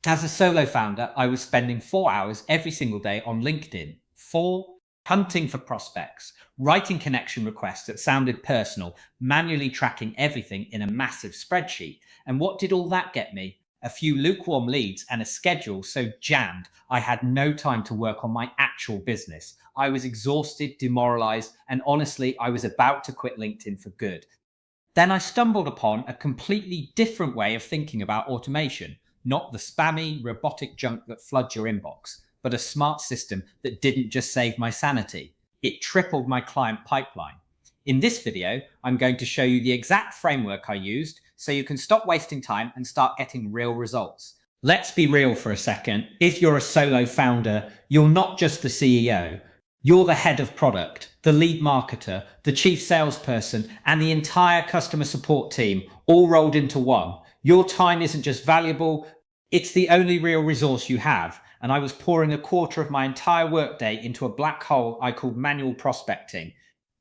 As a solo founder, I was spending 4 hours every single day on LinkedIn. Four, hunting for prospects, writing connection requests that sounded personal, manually tracking everything in a massive spreadsheet. And what did all that get me? A few lukewarm leads and a schedule so jammed I had no time to work on my actual business. I was exhausted, demoralized, and honestly, I was about to quit LinkedIn for good. Then I stumbled upon a completely different way of thinking about automation, not the spammy, robotic junk that floods your inbox, but a smart system that didn't just save my sanity. It tripled my client pipeline. In this video, I'm going to show you the exact framework I used so you can stop wasting time and start getting real results. Let's be real for a second. If you're a solo founder, you're not just the CEO. You're the head of product, the lead marketer, the chief salesperson, and the entire customer support team all rolled into one. Your time isn't just valuable, it's the only real resource you have. And I was pouring a quarter of my entire workday into a black hole I called manual prospecting.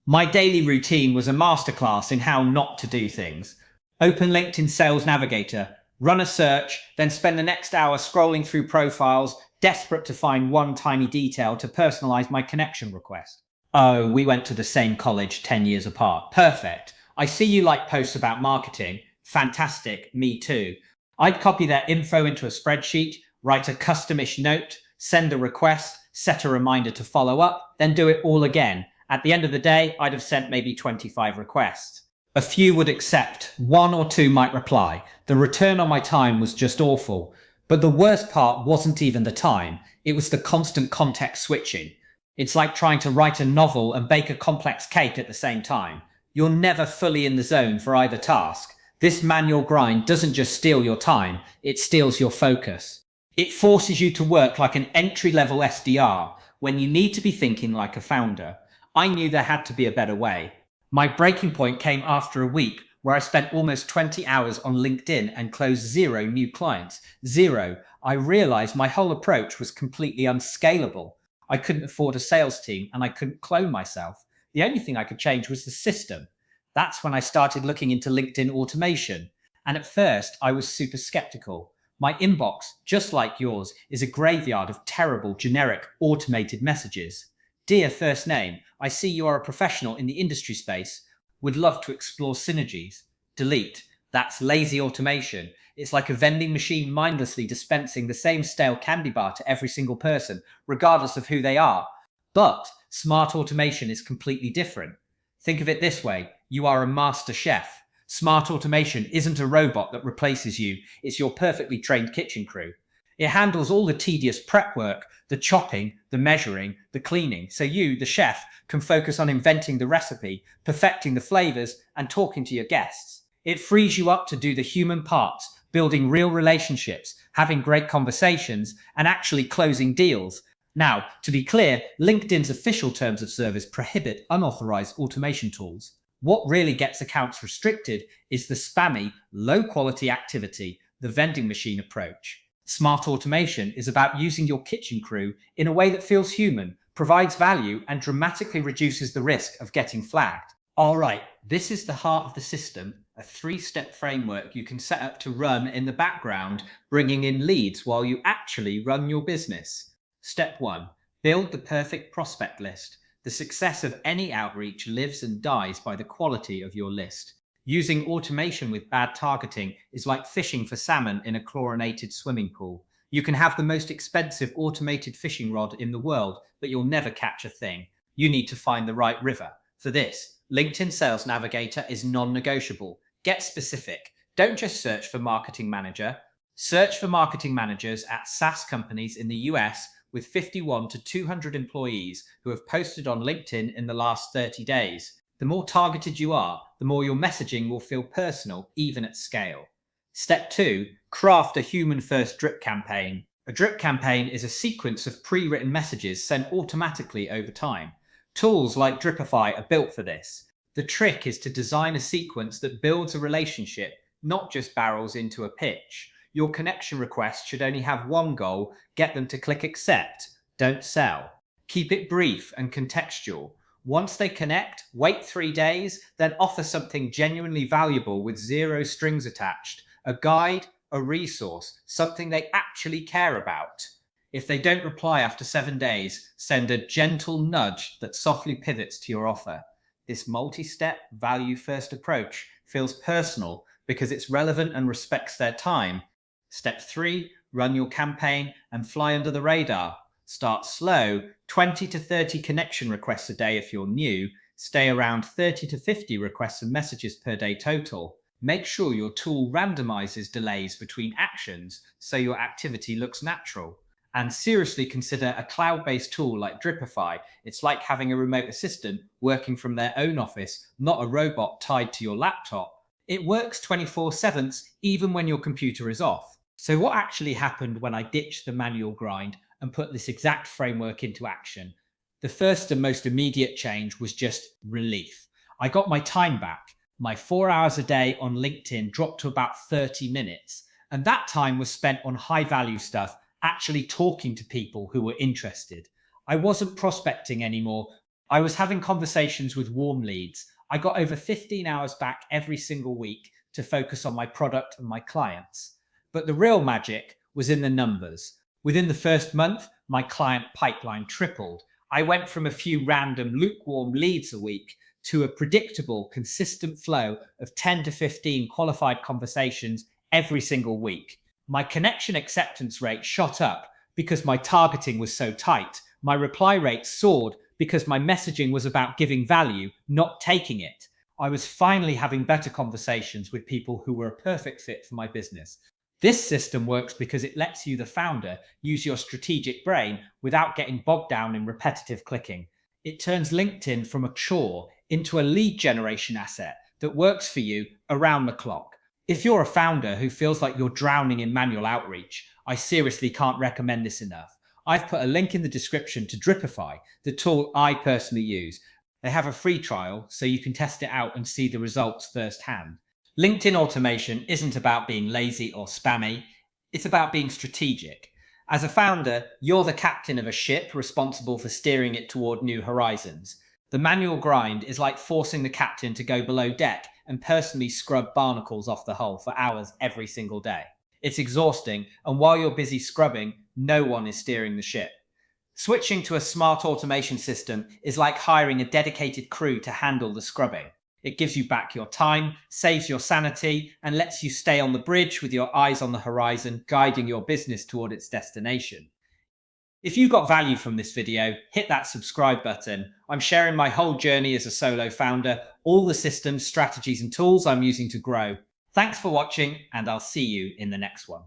My daily routine was a masterclass in how not to do things. Open LinkedIn Sales Navigator, run a search, then spend the next hour scrolling through profiles, desperate to find one tiny detail to personalize my connection request. Oh, we went to the same college 10 years apart. Perfect. I see you like posts about marketing. Fantastic. Me too. I'd copy their info into a spreadsheet, write a customish note, send a request, set a reminder to follow up, then do it all again. At the end of the day, I'd have sent maybe 25 requests. A few would accept, one or two might reply. The return on my time was just awful. But the worst part wasn't even the time, it was the constant context switching. It's like trying to write a novel and bake a complex cake at the same time. You're never fully in the zone for either task. This manual grind doesn't just steal your time, it steals your focus. It forces you to work like an entry-level SDR when you need to be thinking like a founder. I knew there had to be a better way. My breaking point came after a week where I spent almost 20 hours on LinkedIn and closed zero new clients. Zero. I realized my whole approach was completely unscalable. I couldn't afford a sales team and I couldn't clone myself. The only thing I could change was the system. That's when I started looking into LinkedIn automation. And at first, I was super skeptical. My inbox, just like yours, is a graveyard of terrible, generic, automated messages. Dear first name, I see you are a professional in the industry space. Would love to explore synergies. Delete. That's lazy automation. It's like a vending machine mindlessly dispensing the same stale candy bar to every single person, regardless of who they are. But smart automation is completely different. Think of it this way, you are a master chef. Smart automation isn't a robot that replaces you, it's your perfectly trained kitchen crew. It handles all the tedious prep work, the chopping, the measuring, the cleaning, so you, the chef, can focus on inventing the recipe, perfecting the flavors, and talking to your guests. It frees you up to do the human parts, building real relationships, having great conversations, and actually closing deals. Now, to be clear, LinkedIn's official terms of service prohibit unauthorized automation tools. What really gets accounts restricted is the spammy, low quality activity, the vending machine approach. Smart automation is about using your kitchen crew in a way that feels human, provides value, and dramatically reduces the risk of getting flagged. All right, this is the heart of the system, a three-step framework you can set up to run in the background, bringing in leads while you actually run your business. Step 1. Build the perfect prospect list. The success of any outreach lives and dies by the quality of your list. Using automation with bad targeting is like fishing for salmon in a chlorinated swimming pool. You can have the most expensive automated fishing rod in the world, but you'll never catch a thing. You need to find the right river. For this, LinkedIn Sales Navigator is non-negotiable. Get specific. Don't just search for marketing manager. Search for marketing managers at SaaS companies in the US with 51 to 200 employees who have posted on LinkedIn in the last 30 days. The more targeted you are, the more your messaging will feel personal, even at scale. Step 2, craft a human-first drip campaign. A drip campaign is a sequence of pre-written messages sent automatically over time. Tools like Dripify are built for this. The trick is to design a sequence that builds a relationship, not just barrels into a pitch. Your connection request should only have one goal: get them to click accept, don't sell. Keep it brief and contextual. Once they connect, wait 3 days, then offer something genuinely valuable with zero strings attached. A guide, a resource, something they actually care about. If they don't reply after 7 days, send a gentle nudge that softly pivots to your offer. This multi-step, value-first approach feels personal because it's relevant and respects their time. Step 3, run your campaign and fly under the radar. Start slow, 20 to 30 connection requests a day if you're new. Stay around 30 to 50 requests and messages per day total. Make sure your tool randomizes delays between actions so your activity looks natural. And seriously consider a cloud-based tool like Dripify. It's like having a remote assistant working from their own office, not a robot tied to your laptop. It works 24/7, even when your computer is off. So what actually happened when I ditched the manual grind and put this exact framework into action? The first and most immediate change was just relief. I got my time back. My 4 hours a day on LinkedIn dropped to about 30 minutes. And that time was spent on high value stuff, actually talking to people who were interested. I wasn't prospecting anymore. I was having conversations with warm leads. I got over 15 hours back every single week to focus on my product and my clients. But the real magic was in the numbers. Within the first month, my client pipeline tripled. I went from a few random lukewarm leads a week to a predictable, consistent flow of 10 to 15 qualified conversations every single week. My connection acceptance rate shot up because my targeting was so tight. My reply rate soared because my messaging was about giving value, not taking it. I was finally having better conversations with people who were a perfect fit for my business. This system works because it lets you, the founder, use your strategic brain without getting bogged down in repetitive clicking. It turns LinkedIn from a chore into a lead generation asset that works for you around the clock. If you're a founder who feels like you're drowning in manual outreach, I seriously can't recommend this enough. I've put a link in the description to Dripify, the tool I personally use. They have a free trial, so you can test it out and see the results firsthand. LinkedIn automation isn't about being lazy or spammy, it's about being strategic. As a founder, you're the captain of a ship responsible for steering it toward new horizons. The manual grind is like forcing the captain to go below deck and personally scrub barnacles off the hull for hours every single day. It's exhausting, and while you're busy scrubbing, no one is steering the ship. Switching to a smart automation system is like hiring a dedicated crew to handle the scrubbing. It gives you back your time, saves your sanity, and lets you stay on the bridge with your eyes on the horizon, guiding your business toward its destination. If you got value from this video, hit that subscribe button. I'm sharing my whole journey as a solo founder, all the systems, strategies, and tools I'm using to grow. Thanks for watching, and I'll see you in the next one.